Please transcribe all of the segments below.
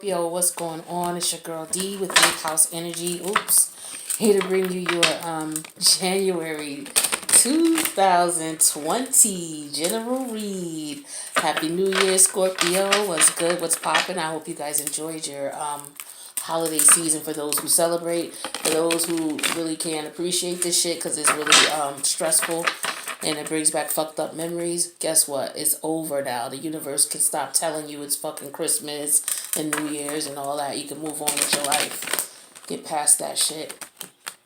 Scorpio, what's going on? It's your girl D with 8th House Energy. Oops. Here to bring you your January 2020 general read. Happy New Year, Scorpio. What's good? What's popping? I hope you guys enjoyed your holiday season. For those who celebrate, for those who really can't appreciate this shit because it's really stressful and it brings back fucked up memories. Guess what? It's over now. The universe can stop telling you it's fucking Christmas and New Year's and all that. You can move on with your life. Get past that shit.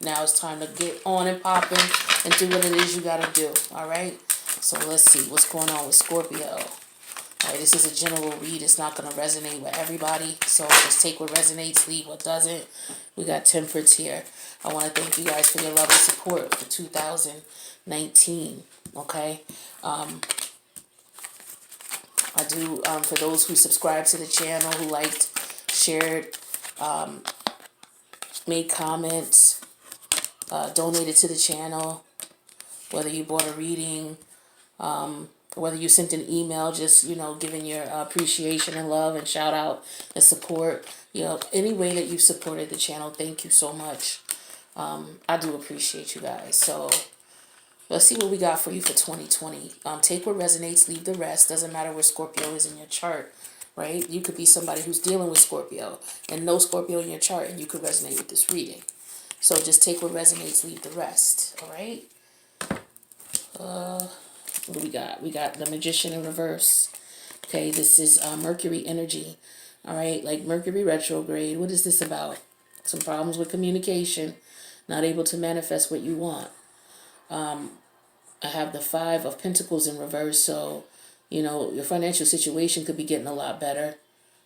Now it's time to get on and popping and do what it is you gotta do. Alright? So let's see what's going on with Scorpio. Alright, this is a general read. It's not gonna resonate with everybody. So just take what resonates, leave what doesn't. We got Temperance here. I want to thank you guys for your love and support for 2019. Okay? I do, for those who subscribe to the channel, who liked, shared, made comments, donated to the channel, whether you bought a reading, whether you sent an email, just, giving your appreciation and love and shout out and support, any way that you've supported the channel, thank you so much. I do appreciate you guys. So let's see what we got for you for 2020. Take what resonates, leave the rest. Doesn't matter where Scorpio is in your chart, right? You could be somebody who's dealing with Scorpio and no Scorpio in your chart, and you could resonate with this reading. So just take what resonates, leave the rest, all right? What do we got? We got the Magician in reverse. Okay, this is Mercury energy, all right? Like Mercury retrograde. What is this about? Some problems with communication, not able to manifest what you want. I have the 5 of Pentacles in reverse, so, your financial situation could be getting a lot better,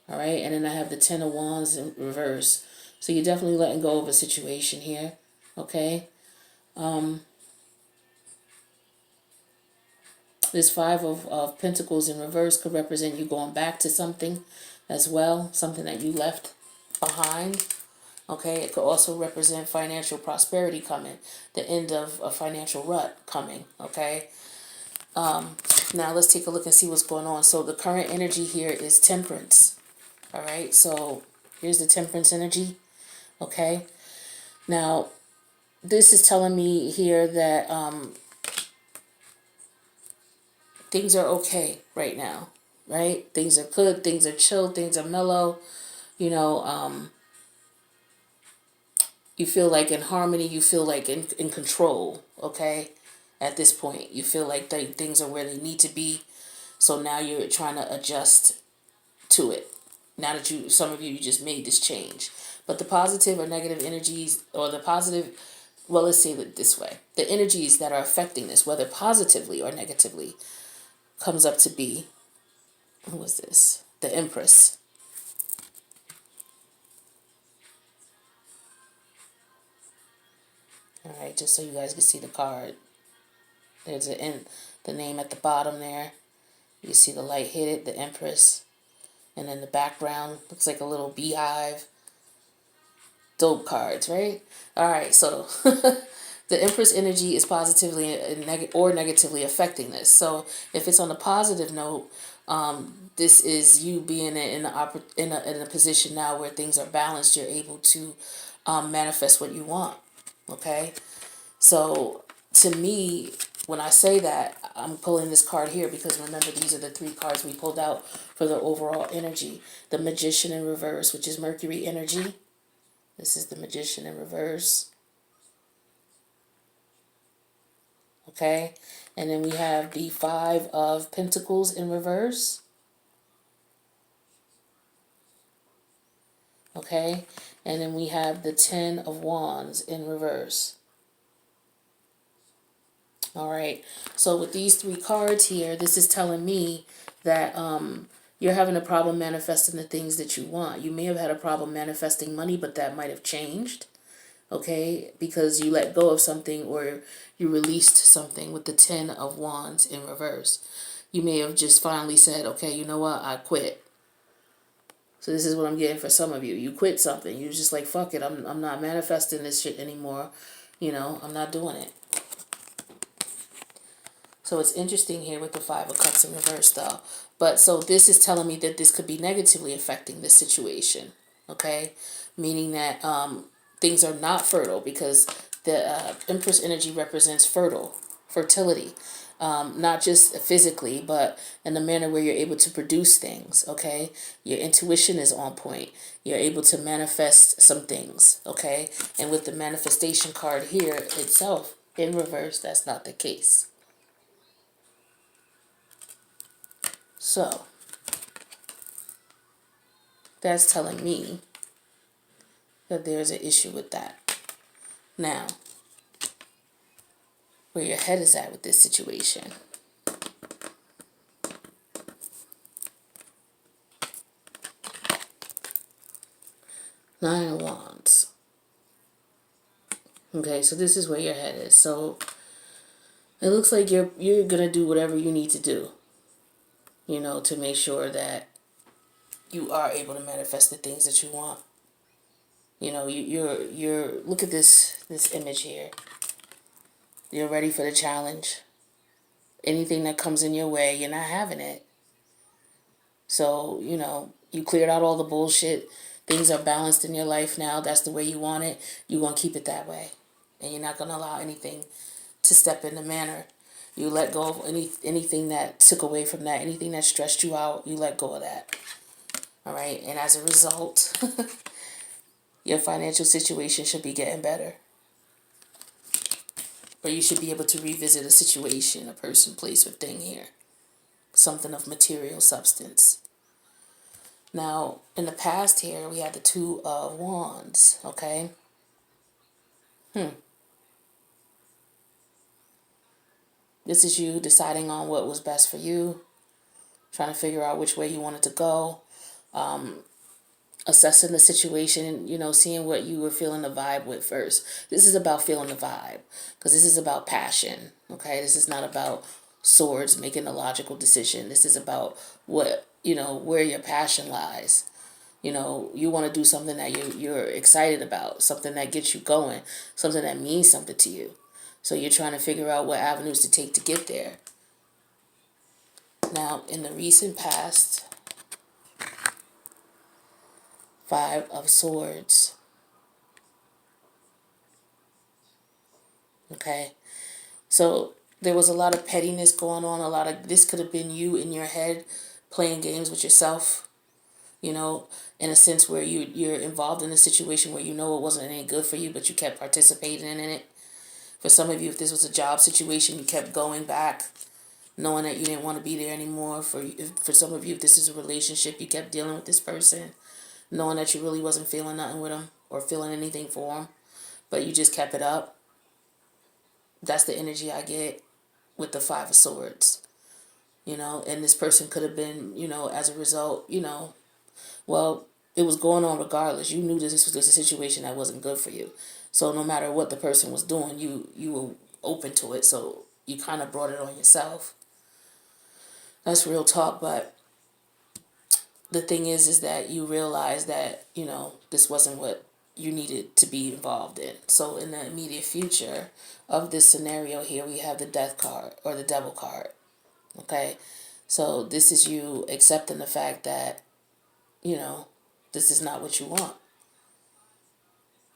all right? And then I have the 10 of Wands in reverse. So you're definitely letting go of a situation here, okay? This 5 of Pentacles in reverse could represent you going back to something as well, something that you left behind. Okay, it could also represent financial prosperity coming, the end of a financial rut coming, okay? Now let's take a look and see what's going on. So the current energy here is Temperance, all right? So here's the Temperance energy, okay? Now, this is telling me here that things are okay right now, right? Things are good, things are chill, things are mellow, you feel like in harmony, you feel like in control, okay? At this point, you feel like things are where they need to be. So now you're trying to adjust to it. Now that some of you just made this change. But the positive or negative energies, or the positive, well, let's say it this way. The energies that are affecting this, whether positively or negatively, comes up to be, who was this? The Empress. All right, just so you guys can see the card. There's the name at the bottom there. You see the light hit it, the Empress. And then the background looks like a little beehive. Dope cards, right? All right, so the Empress energy is positively or negatively affecting this. So if it's on a positive note, this is you being in a position now where things are balanced. You're able to manifest what you want. Okay, so to me, when I say that, I'm pulling this card here because remember, these are the 3 cards we pulled out for the overall energy. The Magician in reverse, which is Mercury energy. This is the Magician in reverse. Okay, and then we have the 5 of Pentacles in reverse. Okay, and then we have the 10 of Wands in reverse. All right, so with these 3 cards here, this is telling me that you're having a problem manifesting the things that you want. You may have had a problem manifesting money, but that might have changed, okay, because you let go of something or you released something with the 10 of Wands in reverse. You may have just finally said, okay, you know what, I quit. So this is what I'm getting for some of you. You quit something. You're just like, fuck it. I'm not manifesting this shit anymore. I'm not doing it. So it's interesting here with the Five of Cups in reverse, though. But so this is telling me that this could be negatively affecting this situation, okay? Meaning that things are not fertile, because the Empress energy represents fertility. Not just physically, but in the manner where you're able to produce things, okay? Your intuition is on point. You're able to manifest some things, okay? And with the manifestation card here itself in reverse, that's not the case. So that's telling me that there's an issue with that. Now, where your head is at with this situation. Nine of Wands. Okay, so this is where your head is. So it looks like you're gonna do whatever you need to do, you know, to make sure that you are able to manifest the things that you want. You know, you're look at this image here. You're ready for the challenge. Anything that comes in your way, you're not having it. So, you know, you cleared out all the bullshit. Things are balanced in your life now. That's the way you want it. You're going to keep it that way. And you're not going to allow anything to step in the manner. You let go of anything that took away from that, anything that stressed you out, you let go of that. All right? And as a result, your financial situation should be getting better. Or you should be able to revisit a situation, a person, place, or thing here. Something of material substance. Now, in the past here, we had the Two of Wands, okay? This is you deciding on what was best for you, trying to figure out which way you wanted to go, assessing the situation, you know, seeing what you were feeling the vibe with first. This is about feeling the vibe, because this is about passion, okay? This is not about swords making a logical decision. This is about what, you know, where your passion lies. You know, you want to do something that you're excited about, something that gets you going, something that means something to you. So you're trying to figure out what avenues to take to get there. Now, in the recent past, Five of Swords. Okay. So there was a lot of pettiness going on. This could have been you in your head playing games with yourself, you know, in a sense where you're involved in a situation where you know it wasn't any good for you, but you kept participating in it. For some of you, if this was a job situation, you kept going back, knowing that you didn't want to be there anymore. For some of you, if this is a relationship, you kept dealing with this person, knowing that you really wasn't feeling nothing with them or feeling anything for them, but you just kept it up. That's the energy I get with the Five of Swords, you know, and this person could have been, you know, as a result, you know, well, it was going on regardless. You knew that this was a situation that wasn't good for you. So no matter what the person was doing, you were open to it. So you kind of brought it on yourself. That's real talk. But the thing is that you realize that, you know, this wasn't what you needed to be involved in. So in the immediate future of this scenario here, we have the Death card or the Devil card. Okay. So this is you accepting the fact that, you know, this is not what you want.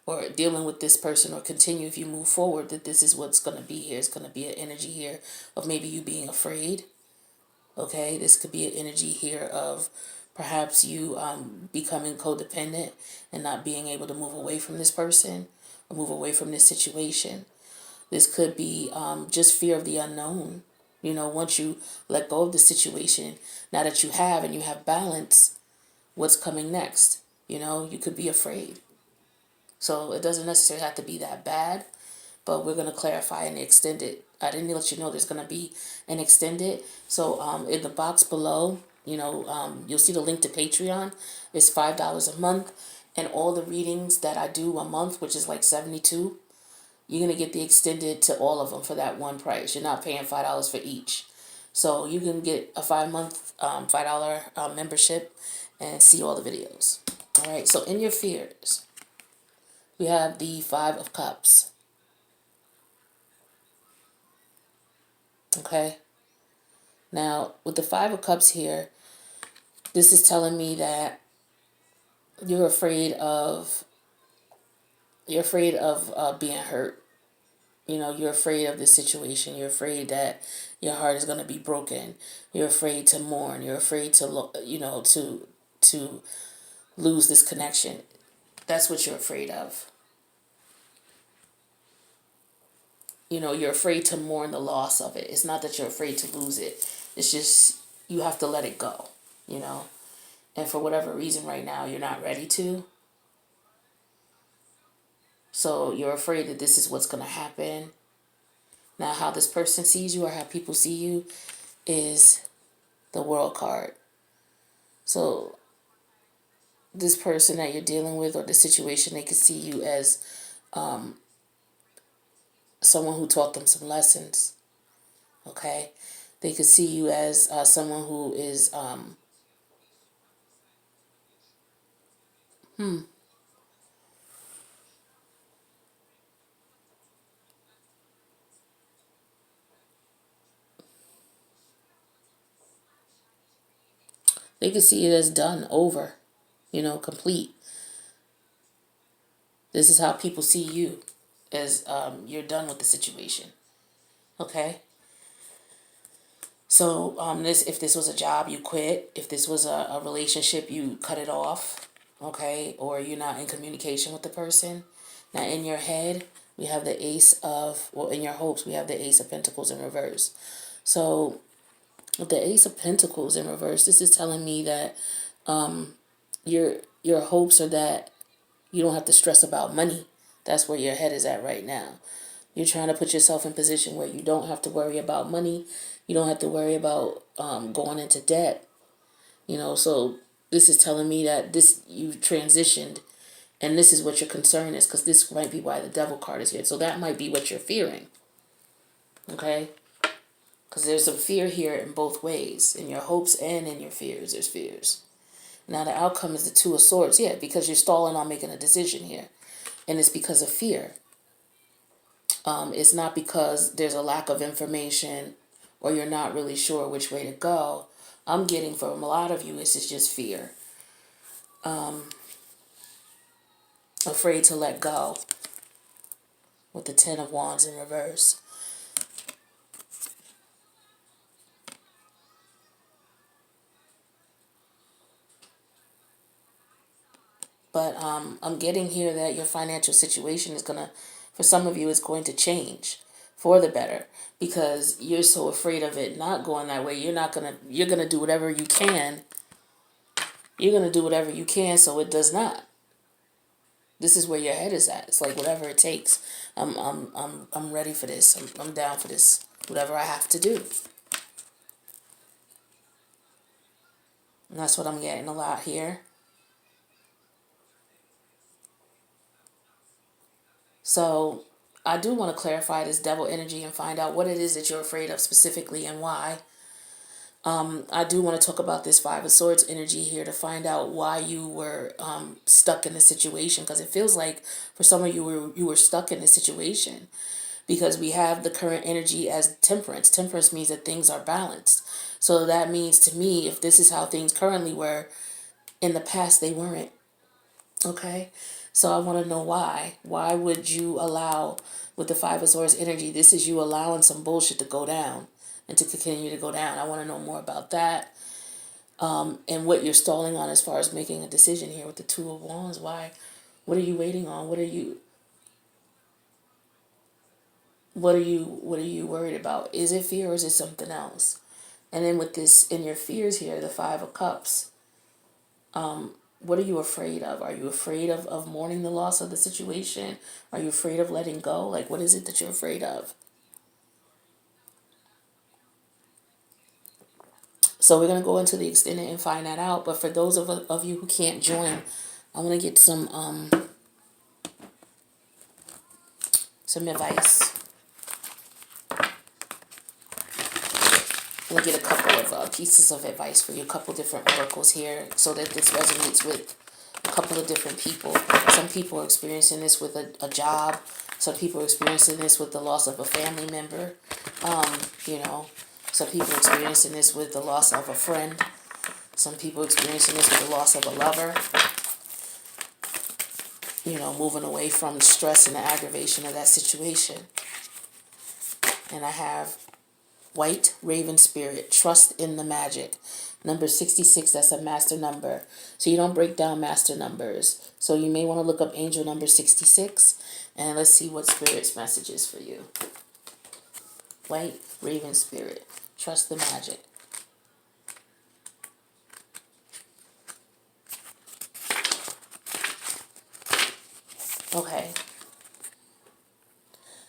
Or dealing with this person, or continue if you move forward, that this is what's going to be here. It's going to be an energy here of maybe you being afraid. Okay, this could be an energy here of perhaps you becoming codependent and not being able to move away from this person or move away from this situation. This could be just fear of the unknown. You know, once you let go of the situation, now that you have and you have balance, what's coming next? You know, you could be afraid. So it doesn't necessarily have to be that bad, but we're going to clarify and extend it. I didn't let you know there's going to be an extended. So in the box below, you know, you'll see the link to Patreon. It's $5 a month. And all the readings that I do a month, which is like 72, you're going to get the extended to all of them for that one price. You're not paying $5 for each. So you can get a 5-month, $5 membership and see all the videos. All right, so in your fears, we have the Five of Cups. Okay? Now, with the Five of Cups here, this is telling me that you're afraid of being hurt. You're afraid of this situation. You're afraid that your heart is going to be broken. You're afraid to mourn. You're afraid to lose this connection. That's what you're afraid of. You're afraid to mourn the loss of it. It's not that you're afraid to lose it. It's just you have to let it go, you know. And for whatever reason right now, you're not ready to. So you're afraid that this is what's going to happen. Now, how this person sees you or how people see you is the World card. So this person that you're dealing with or the situation, they could see you as someone who taught them some lessons. Okay? They could see you as someone who is... They could see it as done, over, complete. This is how people see you, as you're done with the situation. Okay? So if this was a job, you quit. If this was a relationship, you cut it off. Okay? Or you're not in communication with the person. Now, in your head, we have the in your hopes, we have the Ace of Pentacles in reverse. So with the Ace of Pentacles in reverse, this is telling me that your hopes are that you don't have to stress about money. That's where your head is at right now. You're trying to put yourself in a position where you don't have to worry about money. You don't have to worry about going into debt. So this is telling me that you've transitioned, and this is what your concern is, because this might be why the Devil card is here. So that might be what you're fearing. Okay? Because there's some fear here in both ways. In your hopes and in your fears, there's fears. Now the outcome is the Two of Swords. Yeah, because you're stalling on making a decision here. And it's because of fear. It's not because there's a lack of information or you're not really sure which way to go. I'm getting from a lot of you, it's just fear. Afraid to let go with the Ten of Wands in reverse. But I'm getting here that your financial situation is for some of you, it's going to change for the better, because you're so afraid of it not going that way. You're going to do whatever you can. You're going to do whatever you can so it does not. This is where your head is at. It's like whatever it takes. I'm ready for this. I'm down for this. Whatever I have to do. And that's what I'm getting a lot here. So I do want to clarify this devil energy and find out what it is that you're afraid of specifically and why. I do want to talk about this Five of Swords energy here to find out why you were stuck in this situation, because it feels like for some of you were stuck in this situation, because we have the current energy as Temperance. Temperance means that things are balanced. So that means to me, if this is how things currently were, in the past they weren't. Okay? So I want to know why. Why would you allow, with the Five of Swords energy, this is you allowing some bullshit to go down and to continue to go down. I want to know more about that. And what you're stalling on as far as making a decision here with the Two of Wands. Why? What are you waiting on? What are you worried about? Is it fear or is it something else? And then with this, in your fears here, the Five of Cups, what are you afraid of? Are you afraid of mourning the loss of the situation? Are you afraid of letting go? Like, what is it that you're afraid of? So we're going to go into the extended and find that out. But for those of you who can't join, I want to get some advice. I'm going to get a couple of pieces of advice for you, a couple different oracles here, so that this resonates with a couple of different people. Some people are experiencing this with a job. Some people are experiencing this with the loss of a family member. You know, some people experiencing this with the loss of a friend. Some people experiencing this with the loss of a lover. You know, moving away from the stress and the aggravation of that situation. And I have White Raven Spirit, trust in the magic. Number 66, that's a master number. So you don't break down master numbers. So you may want to look up angel number 66. And let's see what Spirit's message is for you. White Raven Spirit, trust the magic. Okay.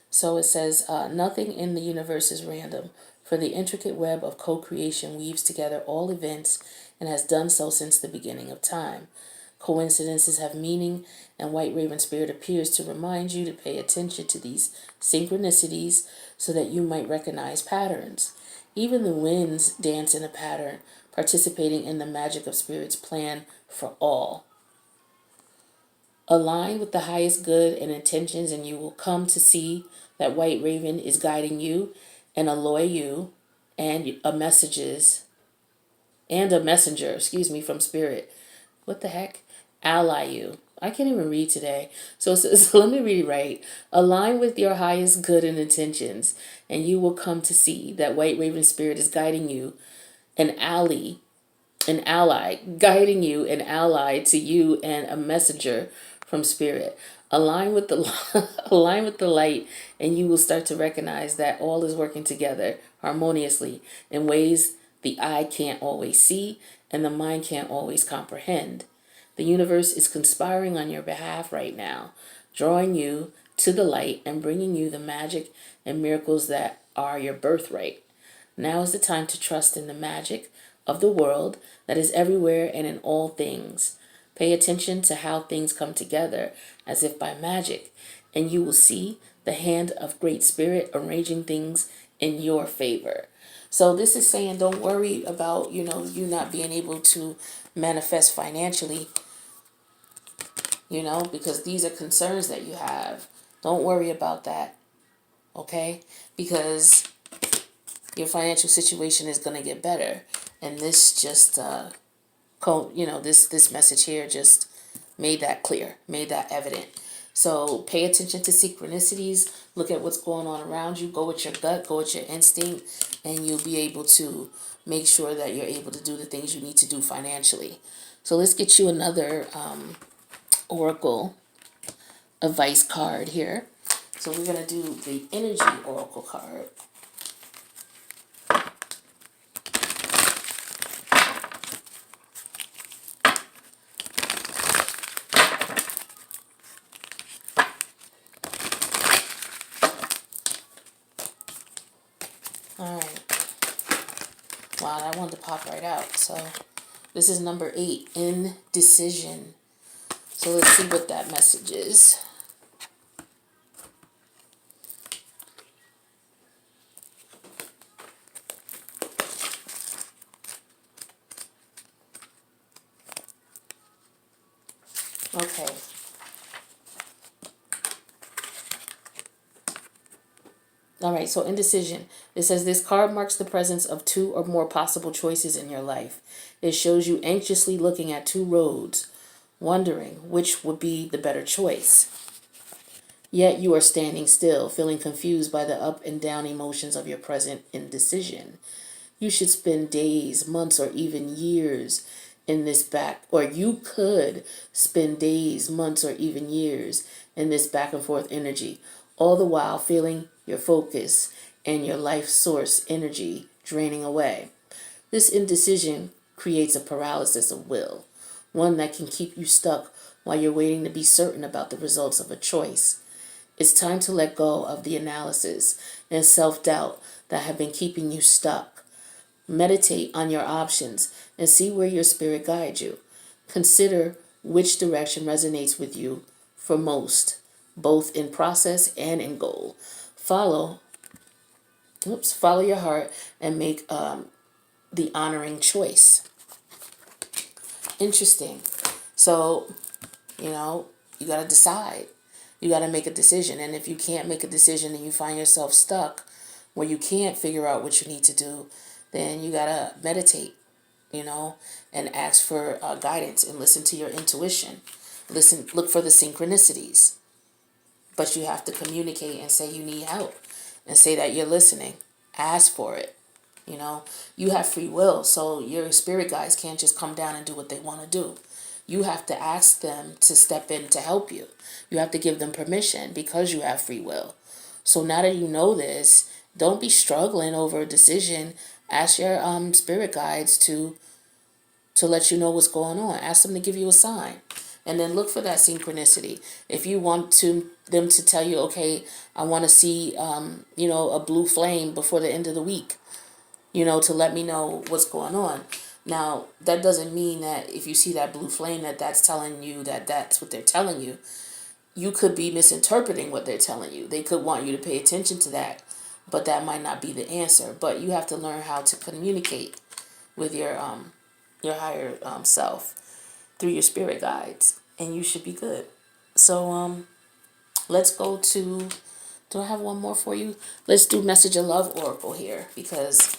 So it says, nothing in the universe is random, for the intricate web of co-creation weaves together all events and has done so since the beginning of time. Coincidences have meaning, and White Raven Spirit appears to remind you to pay attention to these synchronicities so that you might recognize patterns. Even the winds dance in a pattern, participating in the magic of Spirit's plan for all. Align with the highest good and intentions, and you will come to see that White Raven is guiding you and alloy you and a messenger, from Spirit. What the heck? Ally you. I can't even read today. So let me read it right. Align with your highest good and intentions, and you will come to see that White Raven Spirit is guiding you, an ally, guiding you, an ally to you, and a messenger from Spirit. Align with the align with the light, and you will start to recognize that all is working together harmoniously in ways the eye can't always see and the mind can't always comprehend. The universe is conspiring on your behalf right now, drawing you to the light and bringing you the magic and miracles that are your birthright. Now is the time to trust in the magic of the world that is everywhere and in all things. Pay attention to how things come together as if by magic, and you will see the hand of Great Spirit arranging things in your favor. So this is saying don't worry about, you not being able to manifest financially, because these are concerns that you have. Don't worry about that, okay? Because your financial situation is going to get better. And this just, this message here just made that clear, made that evident. So pay attention to synchronicities. Look at what's going on around you. Go with your gut, go with your instinct, and you'll be able to make sure that you're able to do the things you need to do financially. So let's get you another Oracle advice card here. So we're going to do the Energy Oracle card. Alright. Wow, that wanted to pop right out. So this is number 8, Indecision. So let's see what that message is. Okay. All right, so indecision. It says this card marks the presence of 2 or more possible choices in your life. It shows you anxiously looking at 2 roads, wondering which would be the better choice. Yet you are standing still, feeling confused by the up and down emotions of your present indecision. You should spend days, months, or even years in this or you could spend days, months, or even years in this back and forth energy, all the while feeling your focus and your life source energy draining away. This indecision creates a paralysis of will, one that can keep you stuck while you're waiting to be certain about the results of a choice. It's time to let go of the analysis and self-doubt that have been keeping you stuck. Meditate on your options and see where your spirit guides you. Consider which direction resonates with you for most, both in process and in goal. Follow your heart and make the honoring choice. Interesting. So, you got to decide. You got to make a decision. And if you can't make a decision and you find yourself stuck, where you can't figure out what you need to do, then you gotta meditate, and ask for guidance and listen to your intuition. Look for the synchronicities. But you have to communicate and say you need help and say that you're listening. Ask for it. You have free will, so your spirit guides can't just come down and do what they want to do. You have to ask them to step in to help you. You have to give them permission because you have free will. So now that you know this, don't be struggling over a decision. Ask your spirit guides to let you know what's going on. Ask them to give you a sign. And then look for that synchronicity. If you want them to tell you, okay, I want to see, a blue flame before the end of the week, to let me know what's going on. Now, that doesn't mean that if you see that blue flame that's telling you that that's what they're telling you. You could be misinterpreting what they're telling you. They could want you to pay attention to that, but that might not be the answer. But you have to learn how to communicate with your higher self through your spirit guides, and you should be good. So let's go to, do I have one more for you? Let's do Message of Love Oracle here, because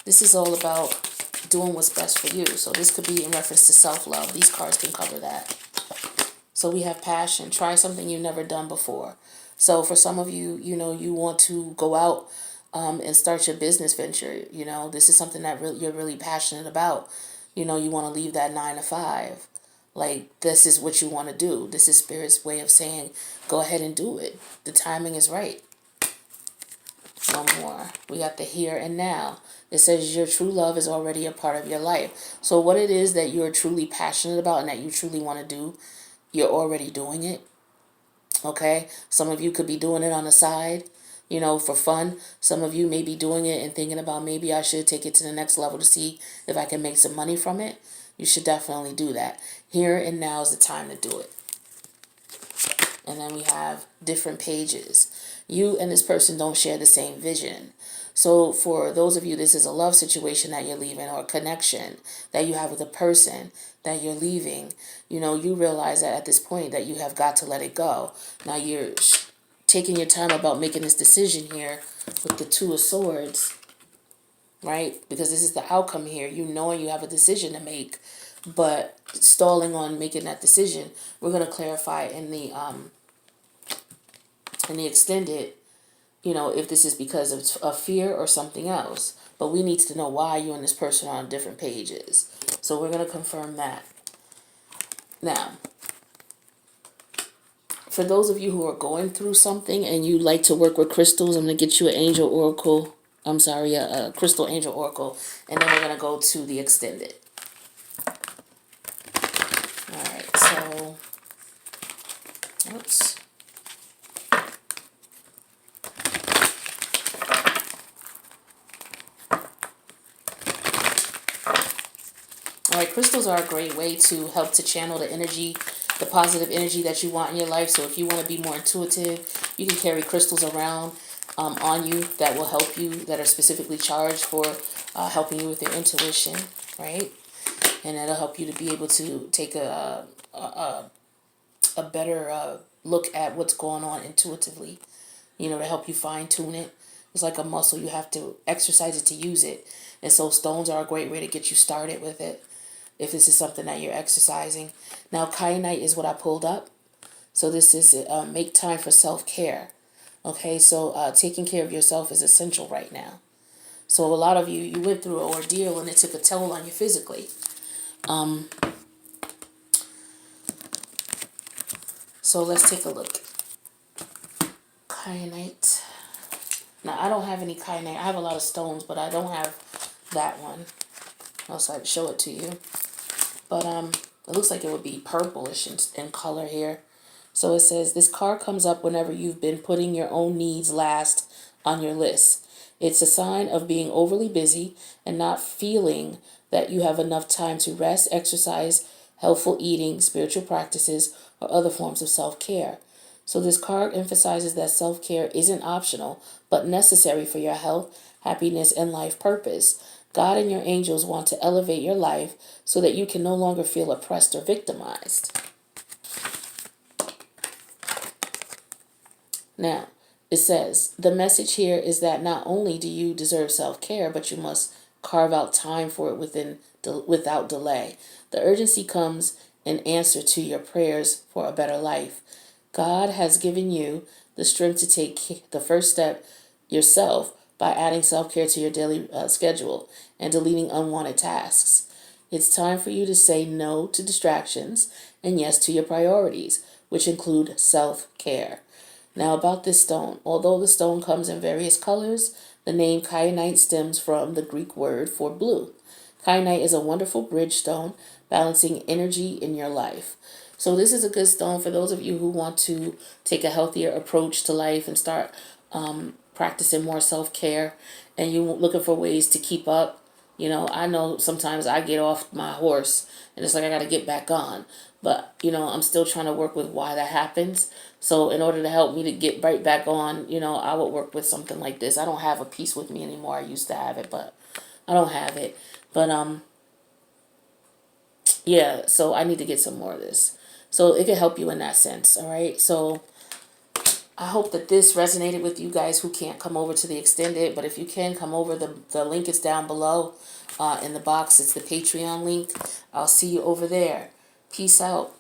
this is all about doing what's best for you. So this could be in reference to self-love. These cards can cover that. So we have passion. Try something you've never done before. So for some of you, you want to go out and start your business venture. This is something that you're really passionate about. You want to leave that 9 to 5. Like, this is what you want to do. This is Spirit's way of saying, go ahead and do it. The timing is right. One more. We got the here and now. It says your true love is already a part of your life. So what it is that you're truly passionate about and that you truly want to do, you're already doing it. Okay? Some of you could be doing it on the side, for fun. Some of you may be doing it and thinking about, maybe I should take it to the next level to see if I can make some money from it. You should definitely do that. Here and now is the time to do it. And then we have different pages. You and this person don't share the same vision. So for those of you, this is a love situation that you're leaving, or a connection that you have with a person that you're leaving. You realize that at this point that you have got to let it go. Now you're taking your time about making this decision here with the Two of Swords, right? Because this is the outcome here. Knowing you have a decision to make, but stalling on making that decision. We're going to clarify in the extended, if this is because of fear or something else. But we need to know why you and this person are on different pages. So we're going to confirm that. Now, for those of you who are going through something and you like to work with crystals, I'm going to get you an angel oracle. I'm sorry, a crystal angel oracle. And then we're going to go to the extended. All right, so, oops. All right, crystals are a great way to help to channel the energy, the positive energy that you want in your life. So if you want to be more intuitive, you can carry crystals around on you that will help you, that are specifically charged for helping you with your intuition, right? And that'll help you to be able to take a better look at what's going on intuitively, to help you fine tune it. It's like a muscle. You have to exercise it to use it. And so stones are a great way to get you started with it, if this is something that you're exercising. Now, Kyanite is what I pulled up. So this is make time for self-care. Okay, so taking care of yourself is essential right now. So a lot of you went through an ordeal and it took a toll on you physically. So let's take a look. Kyanite. Now, I don't have any kyanite. I have a lot of stones, but I don't have that one. Else I'd show it to you. But it looks like it would be purplish in color here. So it says, this card comes up whenever you've been putting your own needs last on your list. It's a sign of being overly busy and not feeling that you have enough time to rest, exercise, healthful eating, spiritual practices, or other forms of self-care. So this card emphasizes that self-care isn't optional, but necessary for your health, happiness, and life purpose. God and your angels want to elevate your life so that you can no longer feel oppressed or victimized. Now, It says, the message here is that not only do you deserve self-care, but you must carve out time for it without delay. The urgency comes in answer to your prayers for a better life. God has given you the strength to take the first step yourself by adding self-care to your daily schedule and deleting unwanted tasks. It's time for you to say no to distractions and yes to your priorities, which include self-care. Now, about this stone. Although the stone comes in various colors, the name Kyanite stems from the Greek word for blue. Kyanite is a wonderful bridge stone, balancing energy in your life. So this is a good stone for those of you who want to take a healthier approach to life and start practicing more self-care, and you looking for ways to keep up. I know sometimes I get off my horse and it's like I got to get back on. But, I'm still trying to work with why that happens. So in order to help me to get right back on, I would work with something like this. I don't have a piece with me anymore. I used to have it, but I don't have it. But yeah, so I need to get some more of this. So it can help you in that sense, all right? So I hope that this resonated with you guys who can't come over to the extended, but if you can come over, the link is down below in the box. It's the Patreon link. I'll see you over there. Peace out.